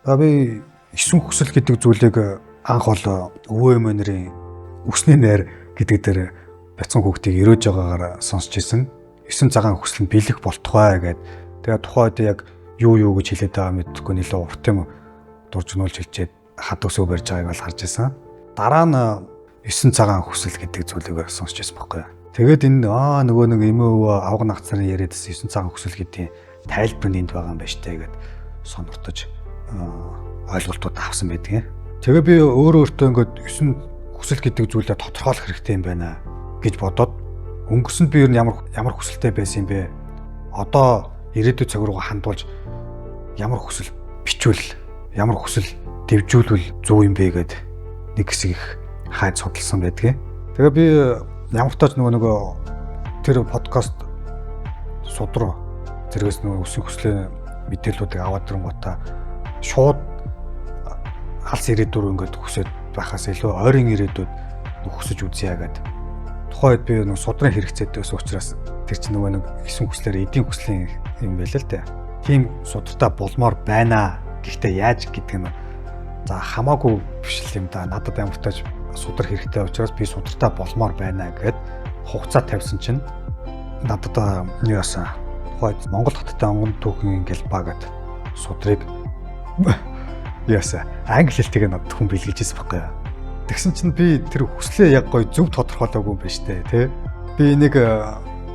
Би эсвэн хүсэл гэдэг зүйлийг анх бол өвөө эмээ нарын үсний найр гэдэг дээр бяцхан хүүхдийг өрөөж байгаагаар сонсч ирсэн. 9 цагаан хүсэл нь бэлэх болтугай гэд. Тэгээд тухайд яг юу гэж хэлээд байгаа мэдэхгүй нэлээд урт юм дуржнуулж хэлчихэд хад өсөө барьж байгааг бол харж ирсэн. Дараа нь 9 цагаан хүсэл гэдэг зүйлийг сонсч ирсэн байхгүй юу. Тэгээд энэ нөгөө нэг эмээ өвөө авга нагцарын яриадсэн 9 цагаан хүсэл гэдгийн тайлбар нь энд байгаа юм байна штэ гэд сонирхож ойлголтууд авсан байдгийг. Тэгээ би өөртөө ингээд 9 хүсэл гэдэг зүйлээ тодорхойлох хэрэгтэй юм байна гэж бодоод өнгөрсөнд би ямар хүсэлтэй байсан юм бэ? Одоо ирээдүйн цаг руу хандуулж ямар хүсэл бичвэл, ямар хүсэл дэвжүүлвэл зөв юм бэ гэд нэг хэсэг их хайж судалсан байдгийг. Тэгээ би ямар тач нөгөө тэр подкаст судруу зэрэгс нөгөө өсөн хүслийн мэдээллүүдийг аваад ирэнгуутаа шууд алс ирээдүр ингээд хүсэж байхаас илүү ойрын ирээдүйд хүсэж үзье гэдэг. Тухайд би нэг судрын хэрэгцээтэй байсан учраас тэр чинь нөгөө нэг хэсэг хүслээр эдийн хүслийн юм байл л дээ. Тийм судартай болмоор байна. Гэхдээ яаж гэдэг нь за хамаагүй биш юм да. Надад ямар тач судар хэрэгтэй учраас би судартай болмоор байна гэд хугацаа тавьсан чинь надад юу яасан. Тухайд Монгол хоттой онгон түүхийн гэлбаа гэд судрыг яасан. Англи хэлтэйг надад хүн бэлгэлжсэн байхгүй юу. Тэгсэн чинь би тэр хүслээ яг гой зөв тодорхойлоогүй юм байна штэ тий. Би нэг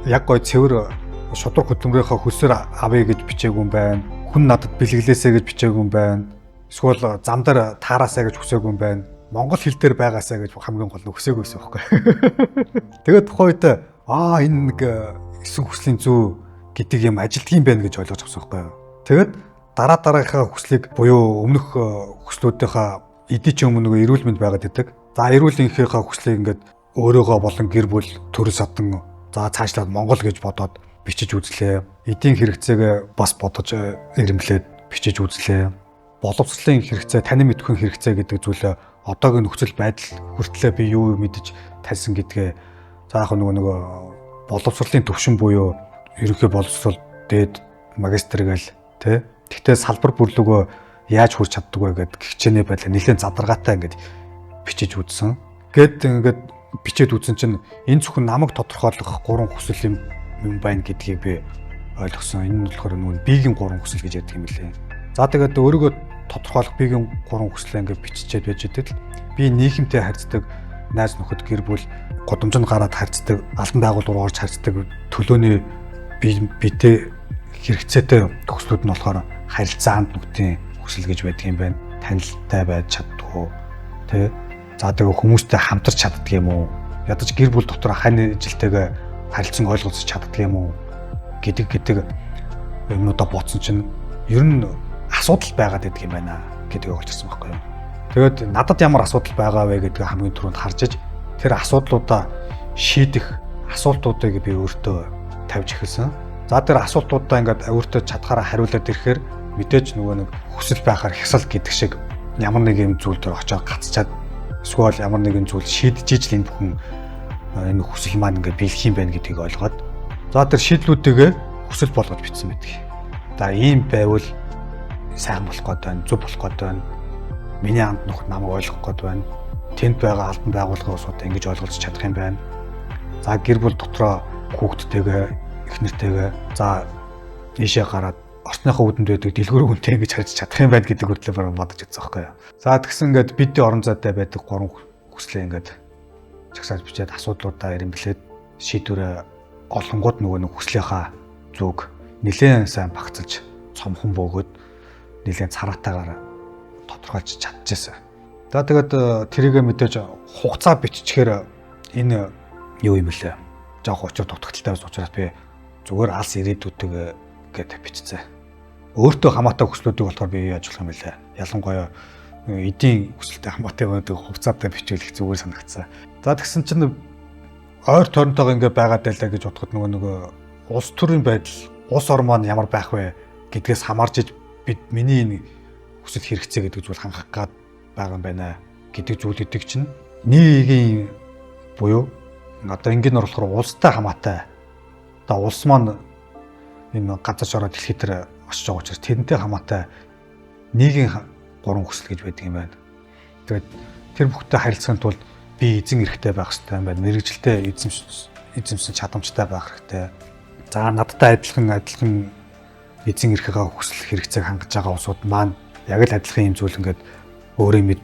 яг гой цэвэр шудраг хөдөлмөрийнхөө хөлсөөр авъя гэж бичээгүй юм байна. Хүн надад бэлгэлээсэй гэж бичээгүй юм байна. Эсвэл зам дээр таараасаа гэж хүсээгүй юм байна. Монгол хэл дээр байгаасаа гэж хамгийн гол нь хүсээгүй байсан байхгүй. Тэгээд тухайд энэ нэг эсвэн хүслийн зөв гэдэг юм ажилтг юм байна гэж ойлгож авсан байхгүй юу. Тэгээд дараагийнхаа хүслийг буюу өмнөх хүслүүдийнхаа эдийн чинь өмнө эрүүл мэнд байгаад идэг. За эрүүл мэндийнхээ хүслийг ингээд өөрөөгөө болон гэр бүл төрөл садан за цаашлаад Монгол гэж бодоод бичиж үзлээ. Эдийн хэрэгцээг бас бодож ирэмблээд бичиж үзлээ. Боловсролын хэрэгцээ, танин мэдхүйн хэрэгцээ гэдэг зүйлээ одоогийн нөхцөл байдал хүртлээр би юу мэдэж таньсан гэдгээ за яг нөгөө боловсролын төвшин буюу ерөнхий боловсрол дээд магистр гээл тий. Гэхдээ салбар бүрлөгөө яаж хүрч чаддаг вэ гэдэг хичээний байдлаа нэлээд задаргаатай ингээд бичиж үзсэн. Ингээд бичээд үзсэн чинь энэ зөвхөн намайг тодорхойлох 3 хүсэл юм байна гэдгийг би ойлгосон. Энэ нь болохоор нөгөө биегийн 3 хүсэл гэж яддаг юм лээ. За тэгээд өөрийгөө тодорхойлох биегийн 3 хүслээ ингээд биччихээд байж идэг л би нийгэмтэй харьцдаг, найз нөхөд гэр бүл годомжинд гараад харьцдаг, албан байгууллагаар орж харьцдаг төлөөний биетэй хэрэгцээтэй төгслүүд нь болохоор харилцаанд нүгтийн хүсэл гэж байдаг юм байна. Танилтай байж чаддгүй тий. За тэгээ хүмүүстэй хамтарч чаддаг юм уу? Ядаж гэр бүл дотор хань жилтэйгээ харилцан ойлголцож чаддаг юм уу? гэдэг юмнуудаа бодсон чинь ер нь асуудал байгаад байдаг юм байна гэдгийг олж ирсэн байхгүй юу. Тэгээд надад ямар асуудал байгаа вэ гэдгийг хамгийн түрүүнд харж иж тэр асуудлуудаа шийдэх асуултуудыг би өөртөө тавьж эхэлсэн. За тэр асуултуудаа ингээд өөртөө чадхаараа хариулаад ирэхээр мэдээж нөгөө нэг хүсэл байхаар хясал гэдэг шиг ямар нэг юм зүйл дээр очиод гацчаад эсвэл ямар нэгэн зүйл шийдэж ижил энэ бүхэн энэ хүсэл маань ингээд бэлэх юм байна гэдгийг ойлгоод за тэр шийдлүүдтэйгээ хүсэл болгож бичсэн байдаг. За ийм байвал сайн болох гээд байна, зөв болох гээд байна. Миний анд нөхд намайг ойлгох гээд байна. Тэнд байгаа албан байгууллагын усуудаа ингэж ойлголцож чадах юм байна. За гэр бүл дотроо хүүхдтэйгээ, их нэртэйгээ за ийшээ гараад орчныхоо үүдэнд байдаг дэлгүүр хүнтэй ингэж харьцаж чадах юм байна гэдэг хөдлөөр бодож үзсэн байхгүй юу. За тэгсэн ингээд бидний орон зайтай байдаг 3 хүслээ ингээд чагсааж бичээд асуудлуудаа ирэмблээд шийдвэрээ олонгууд нөгөө нэг хүслийнхаа зүг нэлээд сайн багцалж цомхон бөөгөөд нэлээд цараатаагаар тодорхойлж чадчихсан. За тэгээд тэрийгэ мэдээж хугацаа биччихээр энэ юу юм бэлээ. Жоох учир дутагдaltaй байсан учраас би зүгээр алс ирээдүйтэйгээ гэдэг бичсэн. Өөртөө хамаатай хүслүүдийг болохоор би яаж болох юм бэлээ. Ялангуяа эдийн хүсэлтэй хамаатай байдаг хугацаатай бичвэл их зүгээр санагдсан. За тэгсэн чинь ойр тойронтойгоо ингэ байгаад байлаа гэж бодоход нөгөө улс төрийн байдал, улс орн маань ямар байх вэ гэдгээс хамаарч бид миний энэ хүсэл хэрэгцээ гэдэг зүйл хангах гад байгаа юм байна гэдэг зүйл эдэг чинь нийгмийн буюу одоо ингээд оруулахаар улстай хамаатай. Одоо улс маань энэ газар шороо дэлхий дээр очиж байгаа учраас тэрнтэй хамаатай нийгэм 3 хүсэл гэж байдаг юм байна. Тэгээд тэр бүхтэй харилцахын тулд би эзэн эрэхтэй байх хэрэгтэй юм байна. Мэргэжилтэй эзэмсэн чадамжтай байх хэрэгтэй. За надтай адилхан эзэн эрэхээ хүсэл хэрэгцээг хангаж байгаа улсууд маань яг л адилхан юм зүйл ингээд өөрөө мэд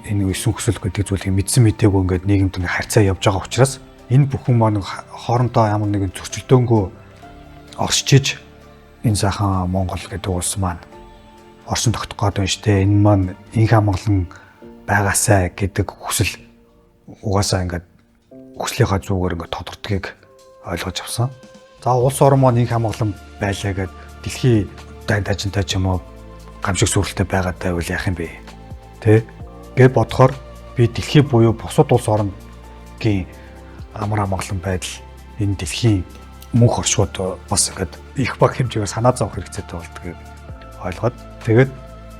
энэ 9 хүсэл гэдэг зүйлийг мэдсэн мэдээгүй ингээд нийгэмд ингээд харьцаа явж байгаа учраас энэ бүхэн маань хоорондоо ямар нэгэн зөрчилдөөнгөө оршиж энэ сайхан Монгол гэдэг улс маань оршин тогтох гээд байна штэ. Энэ маань инх хамглан байгаасай гэдэг хүсэл угаасаа ингээд хүслийнхаа зүгээр ингээд тодордгийг ойлгож авсан. За улс орн маань инх хамглан байлаа гэд дэлхийн дайнтажинтай ч юм уу гамшиг сүрэлтэй байгаад байвал яах юм бэ? Тэ? Гэт бодохоор би дэлхий буюу бусад улс орнгийн амар амгалан байдал энэ дэлхийн мөнх оршууд бас ингээд их баг хэмжээгээр санаа зовох хэрэгцээтэй болдгийг ойлгоод тэгээд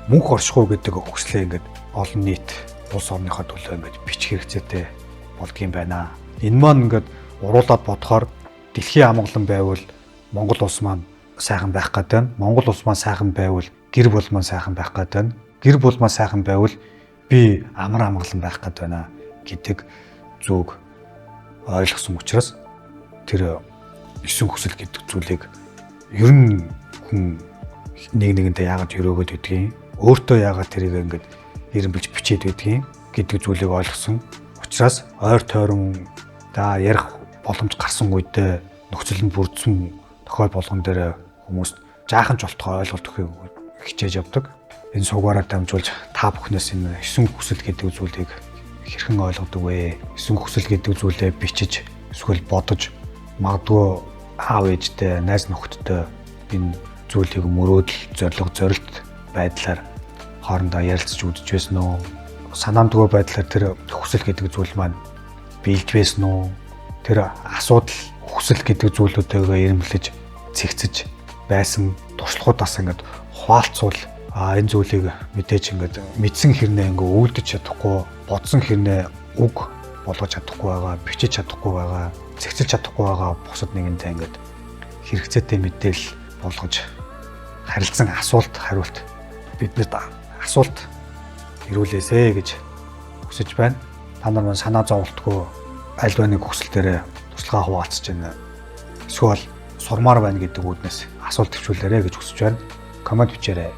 мөнх оршихуу гэдэг хүслээ ингээд олон нийт улс орныхоо төлөө ингээд бичих хэрэгцээтэй болдгийм байна. Энэ маань ингээд уруулаад бодохоор дэлхийн амгалан байвал Монгол улс маань сайхан байх гээд байна. Монгол улс маань сайхан байвал гэр бүл маань сайхан байх гээд байна. Гэр бүл маань сайхан байвал би амар амгалан байх гээд байна гэдэг зүг ойлгосон учраас тэр 9 хүсэл гэдэг зүйлийг ер нь хүн нэгнтэй яагаад өрөөгöd гэдгийг өөртөө яагаад тэрийг ингээд ирэмбэлж бичээд байдгийг гэдэг зүйлийг ойлгосон учраас ойр тойрон да ярих боломж гарсан үедээ нөхцөл нь бүрдсэн тохиол болгон дээр хүмүүст жаахан ч болтгой ойлголт өгөхийг хичээж явдаг. Энэ суугаараа дамжуулж та бүхнээс энэ 9 хүсэл гэдэг зүйлийг хэрхэн ойлгодог вэ? 9 хүсэл гэдэг зүйлээ бичиж эсвэл бодож магадгүй аав ээжтэй, найз нөхөдтэй энэ зүйлийг мөрөөдөл, зорилт байдлаар хоорондоо ярилцаж үзэж байсан уу? Санаандгүй байдлаар тэр хүсэл гэдэг зүйл маань биелж байсан уу? Тэр асуудал хүсэл гэдэг зүйлүүдтэйгээ ирэмблэж цэгцэж байсан туршлагуудаас ингээд хуваалцвал энэ зүйлийг мэдээж ингээд мэдсэн хэрнээ ингээд үйлдэж чадахгүй, бодсон хэрнээ үг болгож чадахгүй байгаа, бичиж чадахгүй байгаа, цэгцэж чадахгүй байгаа бусад нэгэнтэй ингээд хэрэгцээтэй мэдээлэл болгож харилцан асуулт хариулт биднэрт асуулт ирүүлээсэ гэж хүсэж байна. Та нар маань санаа зовлтгүй аль нэг хүсэл дээр туршлагаа хуваалцаж байна. Эсвэл сурмаар байна гэдэг үүднээс асуулт төвшүүлээрэ гэж хүсэж байна. Комент бичээрэй.